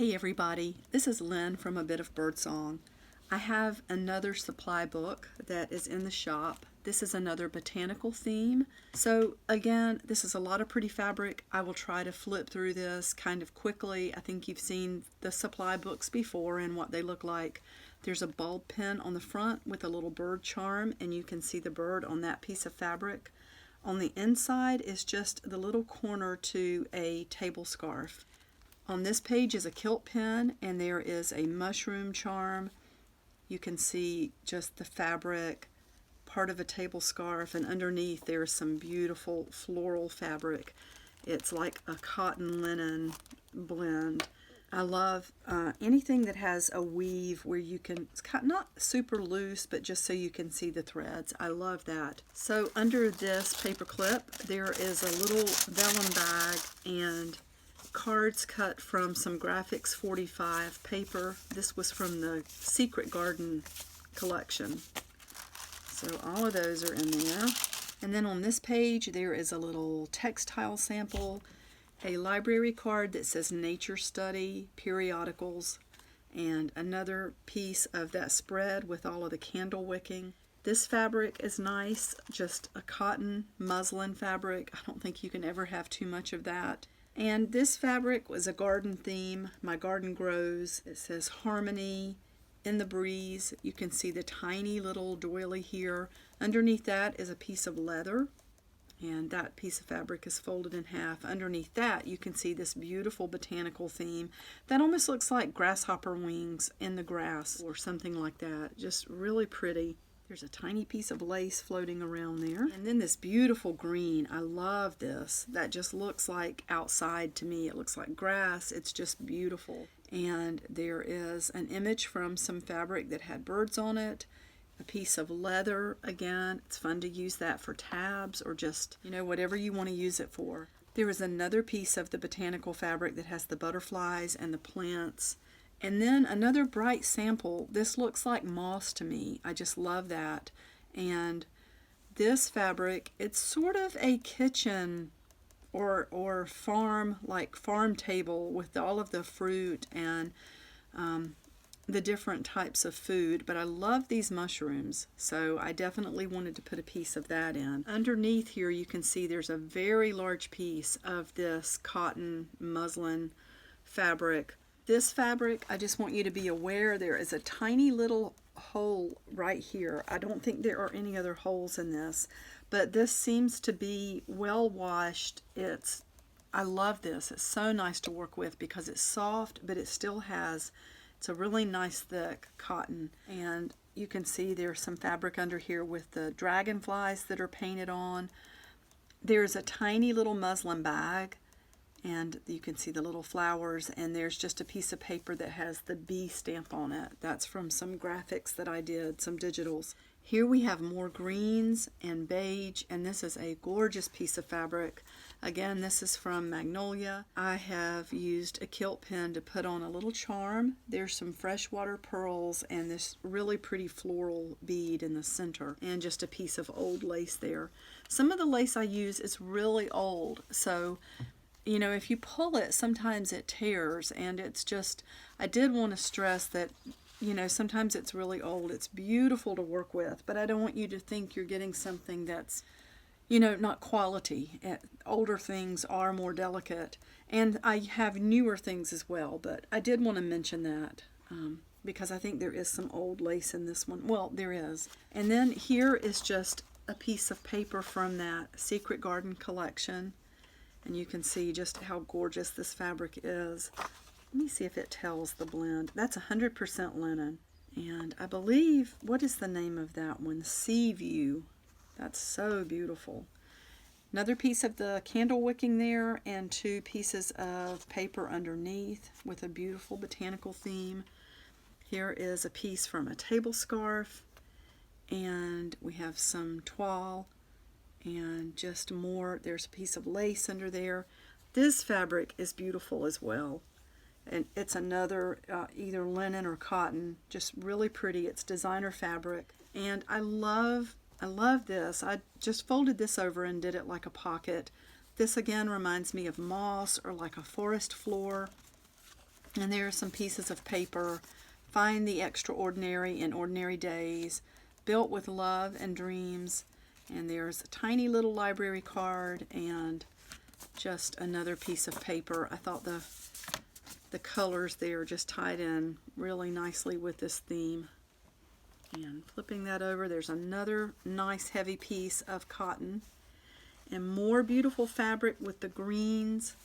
Hey everybody, this is Lynn from A Bit of Birdsong. I have another supply book that is in the shop. This is another botanical theme. So again, this is a lot of pretty fabric. I will try to flip through this kind of quickly. I think you've seen the supply books before and what they look like. There's a bulb pin on the front with a little bird charm, and you can see the bird on that piece of fabric. On the inside is just the little corner to a table scarf. On this page is a quilt pin, and there is a mushroom charm. You can see just the fabric, part of a table scarf, and underneath there is some beautiful floral fabric. It's like a cotton linen blend. I love anything that has a weave where you can, it's not super loose, but just so you can see the threads. I love that. So under this paper clip, there is a little vellum bag and cards cut from some Graphics 45 paper. This was from the Secret Garden collection. So all of those are in there. And then on this page there is a little textile sample, a library card that says Nature Study, periodicals, and another piece of that spread with all of the candle wicking. This fabric is nice, just a cotton muslin fabric. I don't think you can ever have too much of that. And this fabric was a garden theme. My garden grows. It says Harmony in the Breeze. You can see the tiny little doily here. Underneath that is a piece of leather, and that piece of fabric is folded in half. Underneath that you can see this beautiful botanical theme that almost looks like grasshopper wings in the grass or something like that. Just really pretty. There's a tiny piece of lace floating around there. And then this beautiful green. I love this. That just looks like outside to me. It looks like grass. It's just beautiful. And there is an image from some fabric that had birds on it. A piece of leather. Again, it's fun to use that for tabs or just, whatever you want to use it for. There is another piece of the botanical fabric that has the butterflies and the plants. And then another bright sample. This looks like moss to me. I just love that. And this fabric, it's sort of a kitchen or farm, like farm table with all of the fruit and the different types of food. But I love these mushrooms, so I definitely wanted to put a piece of that in. Underneath here you can see there's a very large piece of this cotton muslin fabric. This fabric, I just want you to be aware there is a tiny little hole right here. I don't think there are any other holes in this, but this seems to be well washed. I love this. It's so nice to work with because it's soft, but it still has, it's a really nice thick cotton. And you can see there's some fabric under here with the dragonflies that are painted on. There's a tiny little muslin bag, and you can see the little flowers, and there's just a piece of paper that has the bee stamp on it. That's from some graphics that I did, some digitals. Here we have more greens and beige, and this is a gorgeous piece of fabric. Again, this is from Magnolia. I have used a quilt pin to put on a little charm. There's some freshwater pearls and this really pretty floral bead in the center, and just a piece of old lace there. Some of the lace I use is really old, so if you pull it, sometimes it tears, and it's just, I did want to stress that, sometimes it's really old. It's beautiful to work with, but I don't want you to think you're getting something that's, not quality. Older things are more delicate, and I have newer things as well, but I did want to mention that because I think there is some old lace in this one. Well, there is. And then here is just a piece of paper from that Secret Garden collection. And you can see just how gorgeous this fabric is. Let me see if it tells the blend. That's 100% linen. And I believe, what is the name of that one? Sea View. That's so beautiful. Another piece of the candle wicking there, and two pieces of paper underneath with a beautiful botanical theme. Here is a piece from a table scarf. And we have some toile. And just more, there's a piece of lace under there. This fabric is beautiful as well, and it's another either linen or cotton, just really pretty. It's designer fabric, and I love this. I just folded this over and did it like a pocket. This again reminds me of moss or like a forest floor. And there are some pieces of paper. Find the extraordinary in ordinary days, built with love and dreams. And there's a tiny little library card and just another piece of paper. I thought the colors there just tied in really nicely with this theme. And flipping that over, there's another nice heavy piece of cotton and more beautiful fabric with the greens.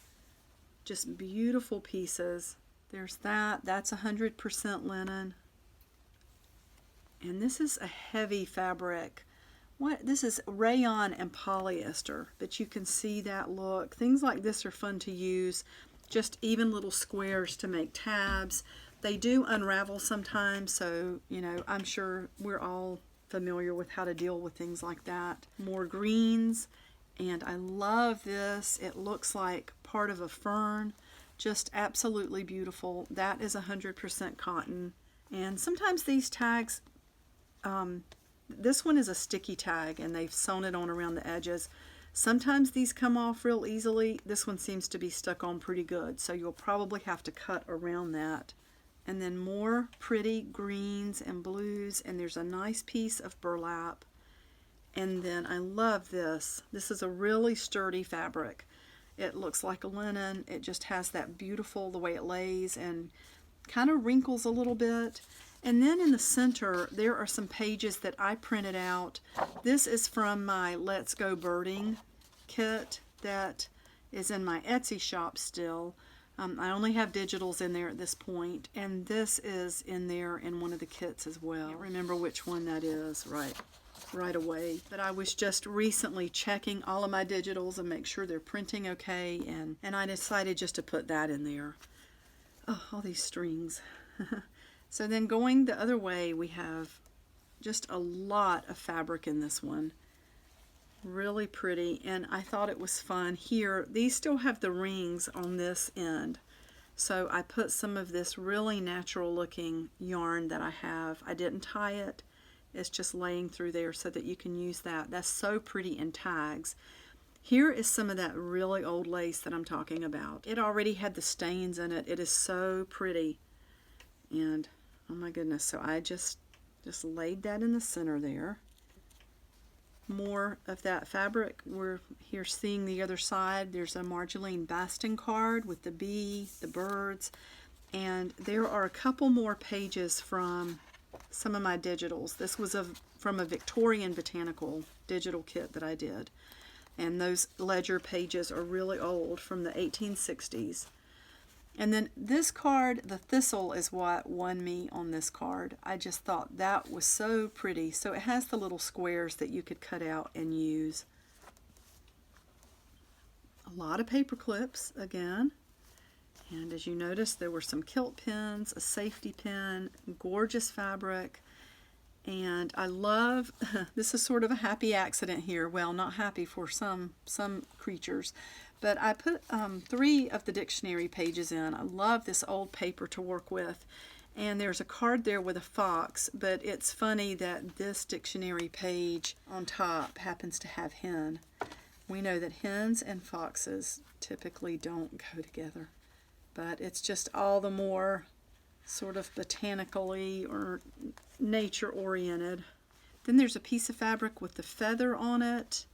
Just beautiful pieces. There's that. That's 100% linen. And this is a heavy fabric. This is rayon and polyester, but you can see that look. Things like this are fun to use. Just even little squares to make tabs. They do unravel sometimes, so, you know, I'm sure we're all familiar with how to deal with things like that. More greens, and I love this. It looks like part of a fern. Just absolutely beautiful. That is 100% cotton. And sometimes these tags, this one is a sticky tag, and they've sewn it on around the edges. Sometimes these come off real easily. This one seems to be stuck on pretty good, so you'll probably have to cut around that. And then more pretty greens and blues, and there's a nice piece of burlap. And then I love this. This is a really sturdy fabric. It looks like a linen. It just has that beautiful, the way it lays and kind of wrinkles a little bit. And then in the center, there are some pages that I printed out. This is from my Let's Go Birding kit that is in my Etsy shop still. I only have digitals in there at this point, and this is in there in one of the kits as well. I can't remember which one that is right away. But I was just recently checking all of my digitals and make sure they're printing okay, and I decided just to put that in there. Oh, all these strings. So then going the other way, we have just a lot of fabric in this one. Really pretty, and I thought it was fun. Here, these still have the rings on this end. So I put some of this really natural looking yarn that I have. I didn't tie it. It's just laying through there so that you can use that. That's so pretty in tags. Here is some of that really old lace that I'm talking about. It already had the stains in it. It is so pretty. And oh my goodness, so I just laid that in the center there. More of that fabric. We're here seeing the other side. There's a Marjolaine Baston card with the bee, the birds, and there are a couple more pages from some of my digitals. This was from a Victorian Botanical digital kit that I did, and those ledger pages are really old, from the 1860s. And then this card, the thistle, is what won me on this card. I just thought that was so pretty. So it has the little squares that you could cut out and use. A lot of paper clips again. And as you notice, there were some kilt pins, a safety pin, gorgeous fabric. And I love, this is sort of a happy accident here. Well, not happy for some creatures. But I put 3 of the dictionary pages in. I love this old paper to work with. And there's a card there with a fox, but it's funny that this dictionary page on top happens to have hen. We know that hens and foxes typically don't go together. But it's just all the more sort of botanically or nature-oriented. Then there's a piece of fabric with the feather on it.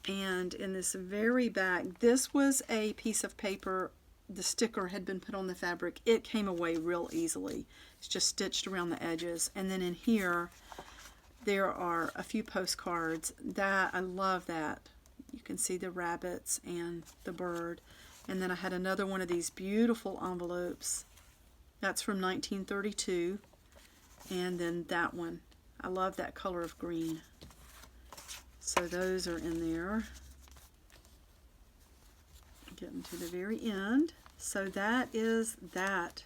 And in this very back, this was a piece of paper. The sticker had been put on the fabric. It came away real easily. It's just stitched around the edges. And then in here, there are a few postcards. I love that. You can see the rabbits and the bird. And then I had another one of these beautiful envelopes. That's from 1932. And then that one. I love that color of green. So those are in there. Getting to the very end. So that is that.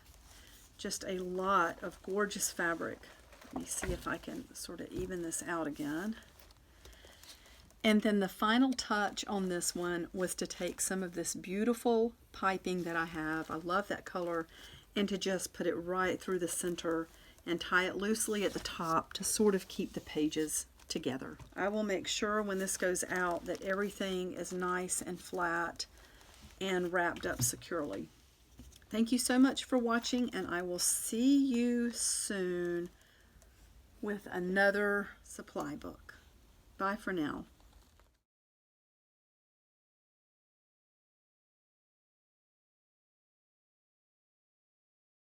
Just a lot of gorgeous fabric. Let me see if I can sort of even this out again. And then the final touch on this one was to take some of this beautiful piping that I have. I love that color. And to just put it right through the center and tie it loosely at the top to sort of keep the pages together. I will make sure when this goes out that everything is nice and flat and wrapped up securely. Thank you so much for watching, and I will see you soon with another supply book. Bye for now.